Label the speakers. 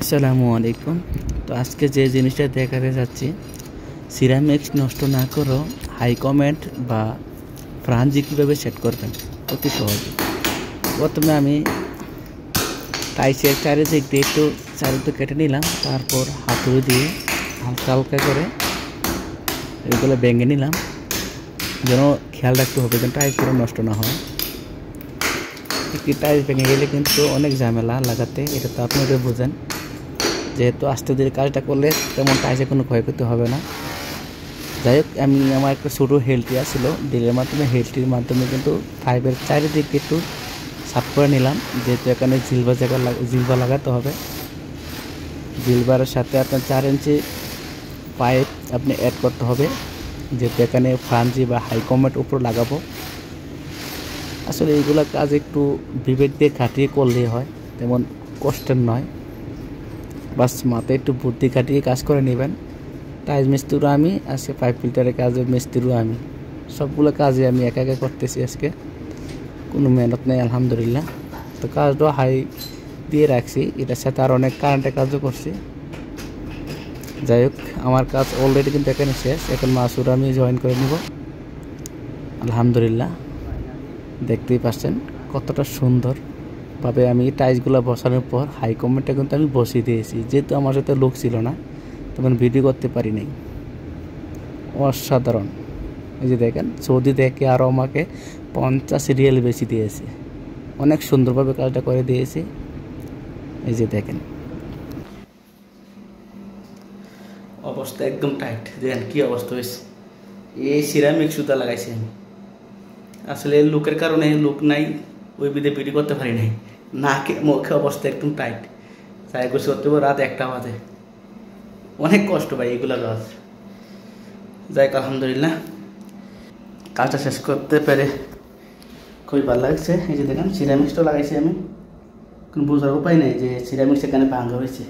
Speaker 1: আসসালামু আলাইকুম। তো আজকে যে জিনিসটা দেখাতে যাচ্ছি, সিরামিক্স নষ্ট না করেও হাই কমেন্ট বা ফ্রাঞ্জি কীভাবে সেট করবেন অতি সহজে। প্রথমে আমি টাইসের চারিদিক দিয়ে একটু কেটে নিলাম, তারপর হাতুড়ি দিয়ে হালকা হালকা করে এগুলো ভেঙে নিলাম, যেন খেয়াল রাখতে হবে যেন টাইসগুলো নষ্ট না হয়। একটি টাইস ভেঙে গেলে কিন্তু অনেক ঝামেলা লাগাতে, এটা তো আপনাদের বোঝেন। যেহেতু আস্তে ধীরে কাজটা করলে তেমন টাইসে কোনো ক্ষয়ক্ষতি হবে না। যাই হোক, আমি আমার একটা ছোটো হেলটি ছিল, ড্রিলের মাধ্যমে হেলটির মাধ্যমে কিন্তু পাইপের চারিদিকে একটু সাফ করে নিলাম, যেহেতু এখানে জিলবা লাগাতে হবে। জিলবারের সাথে আপনার 4 ইঞ্চি পাইপ আপনি অ্যাড করতে হবে, যেহেতু এখানে ফ্রাঞ্জি বা হাই কমেন্ট উপর লাগাবো। আসলে এইগুলো কাজ একটু বিবেক দিয়ে খাটিয়ে করলেই হয়, তেমন কষ্টের নয়। বাস মাথায় একটু বুদ্ধি খাটিয়ে কাজ করে নেবেন। টাইস মিস্ত্রিও আমি, আজকে পাইপ ফিল্টারের কাজের মিস্ত্রিও আমি, সবগুলো কাজে আমি একা একা করতেছি আজকে, কোনো মেহনত নেই আলহামদুলিল্লাহ। তো কাজটাও হাই দিয়ে রাখছি, এটার সাথে আর অনেক কারেন্টের কাজও করছি। যাই হোক, আমার কাজ অলরেডি কিন্তু এখানে শেষ। এখন মাসুর আমি জয়েন করে নিব আলহামদুলিল্লাহ। দেখতেই পাচ্ছেন কতটা সুন্দরভাবে আমি টাইলসগুলো বসানোর পর হাই কমেন্টটা কিন্তু আমি বসিয়ে দিয়েছি, যেহেতু আমার সাথে লোক ছিল না তখন ভিডিও করতে পারি নাই। অসাধারণ। এই যে দেখেন, সৌদি থেকে আরও আমাকে 50 রিয়াল বেশি দিয়েছে। অনেক সুন্দরভাবে কাজটা করে দিয়েছি। এই যে দেখেন, অবস্থা একদম টাইট। দেখেন কি অবস্থা হয়েছে। এই সিরামিক সুতা লাগাইছি আমি। আসলে লুকের কারণে লুক নাই, ওই বিধে ভিডিও করতে পারি নাই। নাকে মুখে অবস্থা একদম টাইট। তাই করছি করতে রাত 1টা বাজে। অনেক কষ্ট ভাই এগুলো কাজ। যাই আলহামদুলিল্লাহ, কাজটা শেষ করতে পেরে খুবই ভালো লাগছে। এই যে দেখেন, সিরামিক্সটাও লাগাইছি আমি। কোনো বোঝার উপায় নেই যে সিরামিক্স এখানে ভাঙা হয়েছে।